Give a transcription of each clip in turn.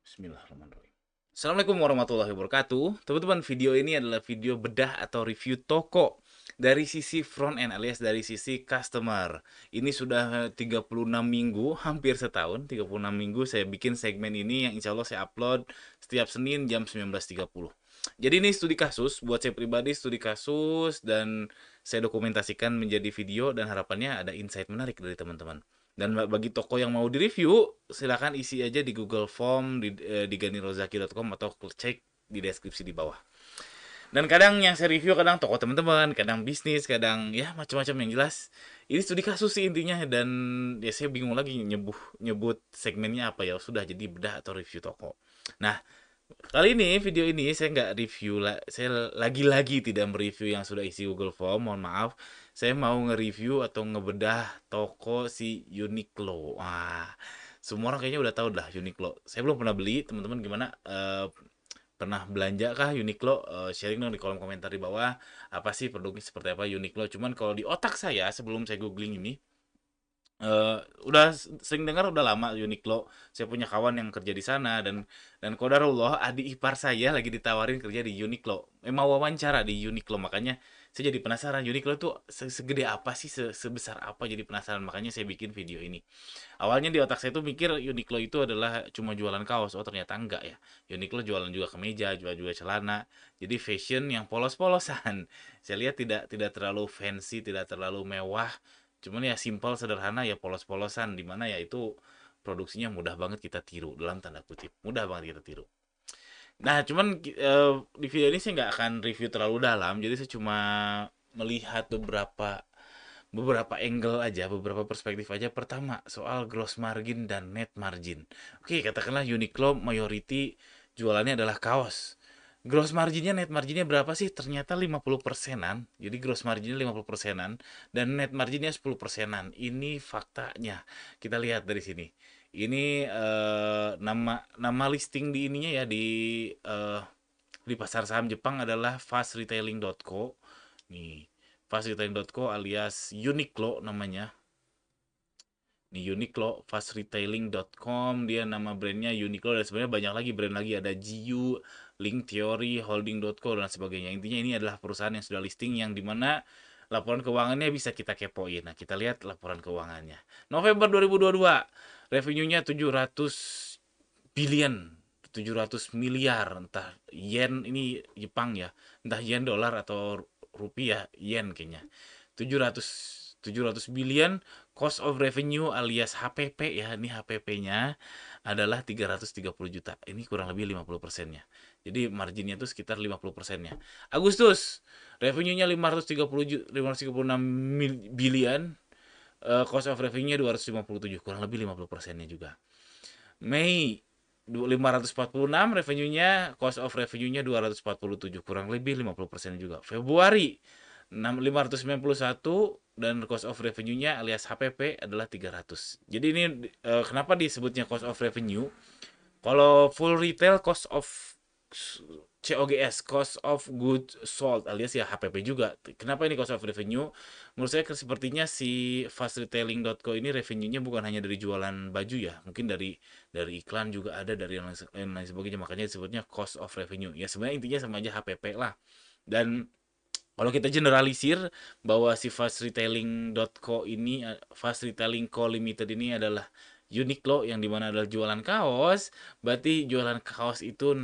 Bismillahirrahmanirrahim. Assalamualaikum warahmatullahi wabarakatuh. Teman-teman, video ini adalah video bedah atau review toko dari sisi front end alias dari sisi customer. Ini sudah 36 minggu, hampir setahun, 36 minggu saya bikin segmen ini yang insya Allah saya upload setiap Senin jam 19.30. Jadi ini studi kasus, buat saya pribadi studi kasus dan saya dokumentasikan menjadi video dan harapannya ada insight menarik dari teman-teman. Dan bagi toko yang mau direview, silakan isi aja di Google Form di ganirozaki.com atau cek di deskripsi di bawah. Dan kadang yang saya review kadang toko teman-teman, kadang bisnis, kadang ya macam-macam yang jelas. Ini studi kasus sih intinya dan ya saya bingung lagi nyebut segmennya apa ya. Sudah jadi bedah atau review toko. Nah, kali ini video ini saya nggak review lah, saya lagi-lagi tidak mereview yang sudah isi Google Form, mohon maaf. Saya mau nge-review atau ngebedah toko si Uniqlo. Wah, semua orang kayaknya udah tahu lah Uniqlo. Saya belum pernah beli, teman-teman gimana? Pernah belanja kah Uniqlo? Sharing dong di kolom komentar di bawah. Apa sih produknya seperti apa Uniqlo? Cuman kalau di otak saya sebelum saya googling ini, udah sering dengar udah lama Uniqlo. Saya punya kawan yang kerja di sana dan qadarullah adik ipar saya lagi ditawarin kerja di Uniqlo. Mau wawancara di Uniqlo, makanya saya jadi penasaran Uniqlo tuh segede apa sih, sebesar apa, jadi penasaran makanya saya bikin video ini. Awalnya di otak saya tuh mikir Uniqlo itu adalah cuma jualan kaos. Oh, ternyata enggak ya. Uniqlo jualan juga kemeja, jual juga celana. Jadi fashion yang polos-polosan. Saya lihat tidak terlalu fancy, tidak terlalu mewah. Cuman ya simple, sederhana, ya polos-polosan, dimana ya itu produksinya mudah banget kita tiru, dalam tanda kutip mudah banget kita tiru. Nah, cuman di video ini saya nggak akan review terlalu dalam, jadi saya cuma melihat beberapa beberapa angle aja, beberapa perspektif aja. Pertama, soal gross margin dan net margin. Oke, katakanlah Uniqlo mayority jualannya adalah kaos. Gross marginnya, net marginnya berapa sih? Ternyata 50 persenan. Jadi gross marginnya 50 persenan dan net marginnya 10 persenan. Ini faktanya. Kita lihat dari sini. Ini nama nama listing di ininya ya di pasar saham Jepang adalah fastretailing.co. Nih, fastretailing.co alias Uniqlo namanya. Nih Uniqlo, fastretailing.com, dia nama brandnya Uniqlo dan sebenarnya banyak lagi brand lagi, ada GU, Link Theory, Holding.co dan sebagainya. Intinya ini adalah perusahaan yang sudah listing yang dimana laporan keuangannya bisa kita kepoin. Nah, kita lihat laporan keuangannya. November 2022, revenue-nya 700 billion, 700 miliar, entah yen ini Jepang ya, entah yen dolar atau rupiah, yen kayaknya. 700 700 billion, cost of revenue alias HPP ya, ini HPP-nya adalah 330 juta. Ini kurang lebih 50 persennya. Jadi marginnya itu sekitar 50 persennya. Agustus, revenue-nya 536 billion, cost of revenue-nya 257, kurang lebih 50 persennya juga. Mei 546 revenue-nya, cost of revenue-nya 247, kurang lebih 50% juga. Februari 591 dan cost of revenue-nya alias HPP adalah 300. Jadi ini kenapa disebutnya cost of revenue? Kalau full retail cost of COGS, cost of goods sold alias ya HPP juga. Kenapa ini cost of revenue? Menurut saya sepertinya si fastretailing.co ini revenue-nya bukan hanya dari jualan baju ya, mungkin dari iklan juga ada, dari yang lain sebagainya, makanya disebutnya cost of revenue. Ya sebenarnya intinya sama aja HPP lah. Dan kalau kita generalisir bahwa si fastretailing.co ini, Fast Retailing Co Limited ini adalah Uniqlo yang dimana adalah jualan kaos, berarti jualan kaos itu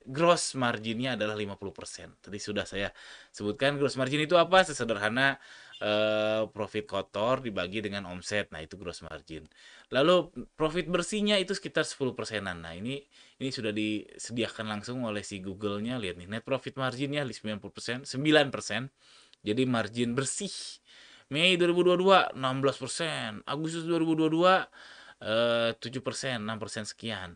gross marginnya adalah 50%. Tadi sudah saya sebutkan gross margin itu apa? Sesederhana profit kotor dibagi dengan omset. Nah, itu gross margin. Lalu profit bersihnya itu sekitar 10 persenan. Nah, ini sudah disediakan langsung oleh si Google-nya. Lihat nih, net profit marginnya 90%, 9%. Jadi margin bersih. Mei 2022 16%, Agustus 2022 7%, 6% sekian.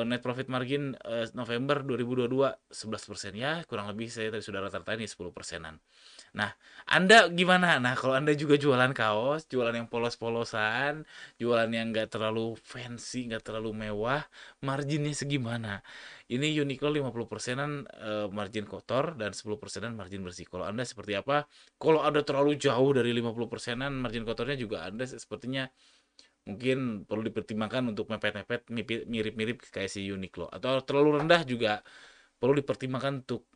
Net profit margin November 2022 11%, ya kurang lebih saya tadi sudah rata-rata ini 10 persenan. Nah, Anda gimana? Nah, kalau Anda juga jualan kaos, jualan yang polos-polosan, jualan yang nggak terlalu fancy, nggak terlalu mewah, marginnya segimana? Ini Uniqlo 50 persenan margin kotor dan 10 persenan margin bersih. Kalau Anda seperti apa? Kalau Anda terlalu jauh dari 50 persenan margin kotornya juga Anda sepertinya mungkin perlu dipertimbangkan untuk mepet-mepet mirip-mirip kayak si Uniqlo, atau terlalu rendah juga perlu dipertimbangkan untuk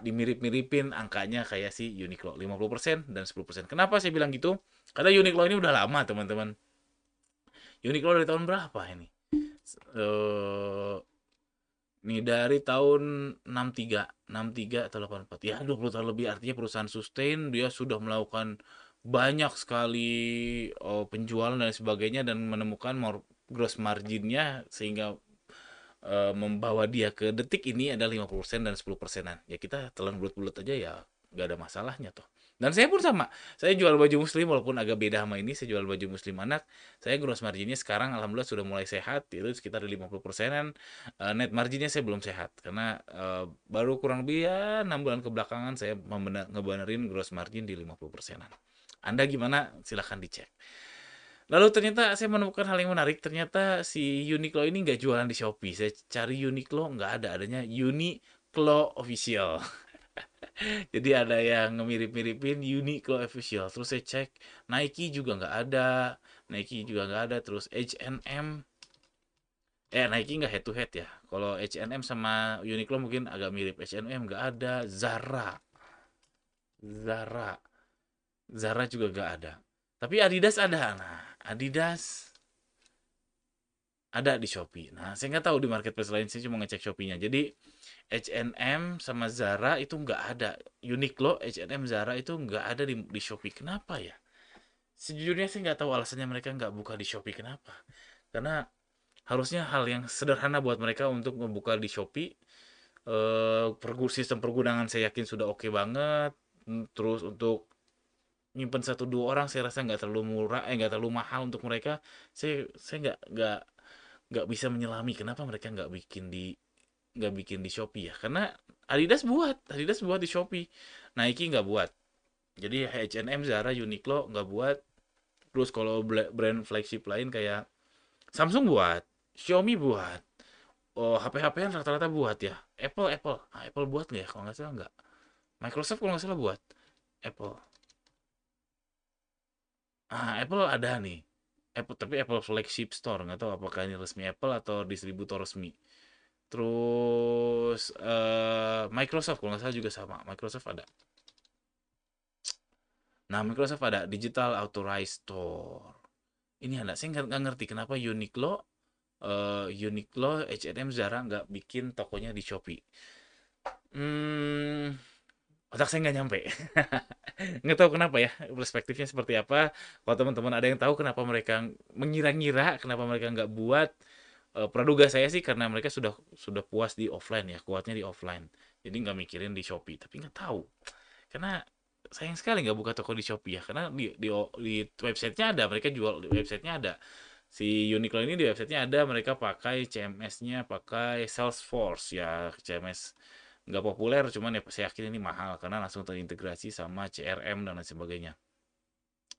dimirip-miripin angkanya kayak si Uniqlo, 50% dan 10%. Kenapa saya bilang gitu? Karena Uniqlo ini udah lama, teman-teman. Uniqlo dari tahun berapa ini? Eh Nih dari tahun 63 atau 84. Ya, 20 tahun lebih, artinya perusahaan sustain, dia sudah melakukan banyak sekali penjualan dan sebagainya, dan menemukan gross marginnya sehingga membawa dia ke detik ini ada 50% dan 10%-an. Ya kita telan bulat-bulat aja ya, nggak ada masalahnya toh. Dan saya pun sama. Saya jual baju muslim walaupun agak beda sama ini, saya jual baju muslim anak. Saya gross marginnya sekarang alhamdulillah sudah mulai sehat, itu sekitar 50%-an. Net marginnya saya belum sehat karena baru kurang lebih ya 6 bulan kebelakangan saya ngebenerin gross margin di 50%-an. Anda gimana? Silahkan dicek. Lalu ternyata saya menemukan hal yang menarik. Ternyata si Uniqlo ini nggak jualan di Shopee. Saya cari Uniqlo nggak ada, adanya Uniqlo Official. Jadi ada yang ngemirip-miripin Uniqlo Official. Terus saya cek Nike juga nggak ada, Nike juga nggak ada. Terus H&M, Nike nggak head to head ya. Kalau H&M sama Uniqlo mungkin agak mirip. H&M nggak ada, Zara, Zara juga nggak ada. Tapi Adidas ada. Nah, Adidas ada di Shopee. Nah, saya nggak tahu di marketplace lain, saya cuma ngecek Shopee-nya. Jadi H&M sama Zara itu nggak ada. Uniqlo, H&M, Zara itu nggak ada di Shopee. Kenapa ya? Sejujurnya saya nggak tahu alasannya mereka nggak buka di Shopee. Kenapa? Karena harusnya hal yang sederhana buat mereka untuk membuka di Shopee. Sistem pergunangan saya yakin sudah oke banget. Terus untuk nyimpen satu dua orang saya rasa nggak terlalu murah, nggak terlalu mahal untuk mereka. Saya nggak bisa menyelami kenapa mereka nggak bikin di Shopee ya, karena Adidas buat di Shopee, Nike nggak buat. Jadi H&M, Zara, Uniqlo nggak buat. Terus kalau brand flagship lain kayak Samsung buat, Xiaomi buat, HP-HPan rata-rata buat ya. Apple buat nggak ya? Kalau nggak salah nggak. Microsoft kalau nggak salah buat. Apple, Apple ada nih. Apple, tapi Apple flagship store, nggak tahu apakah ini resmi Apple atau distributor resmi. Terus Microsoft kalau nggak salah juga sama. Microsoft ada. Nah, Microsoft ada Digital Authorized Store. Ini ada. Saya nggak ngerti kenapa Uniqlo, H&M, Zara nggak bikin tokonya di Shopee. Hmm, otak saya nggak nyampe. Nggak tahu kenapa ya. Perspektifnya seperti apa. Kalau teman-teman ada yang tahu kenapa mereka mengira-ngira, kenapa mereka nggak buat. Praduga saya sih karena mereka sudah puas di offline ya, kuatnya di offline. Jadi nggak mikirin di Shopee. Tapi nggak tahu. Karena sayang sekali nggak buka toko di Shopee ya, karena di websitenya ada, mereka jual di websitenya ada. Si Uniqlo ini di websitenya ada, mereka pakai CMS-nya, pakai Salesforce ya. CMS nggak populer, cuman ya saya yakin ini mahal karena langsung terintegrasi sama CRM dan lain sebagainya.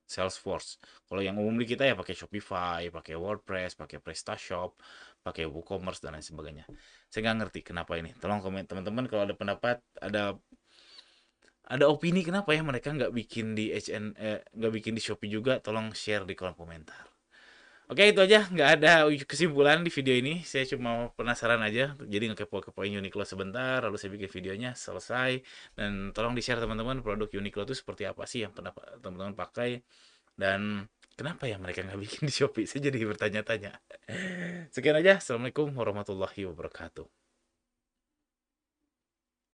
Salesforce. Kalau yang umum di kita ya pakai Shopify, pakai WordPress, pakai PrestaShop, pakai WooCommerce dan lain sebagainya. Saya nggak ngerti kenapa ini. Tolong komen teman-teman kalau ada pendapat, ada opini kenapa ya mereka nggak bikin di Shopee juga, tolong share di kolom komentar. Oke, itu aja, nggak ada kesimpulan di video ini, saya cuma penasaran aja, jadi ngekepo-kepoin Uniqlo sebentar lalu saya bikin videonya selesai. Dan tolong di share teman-teman, produk Uniqlo itu seperti apa sih yang pernah teman-teman pakai, dan kenapa ya mereka nggak bikin di Shopee, saya jadi bertanya-tanya. Sekian aja, assalamualaikum warahmatullahi wabarakatuh.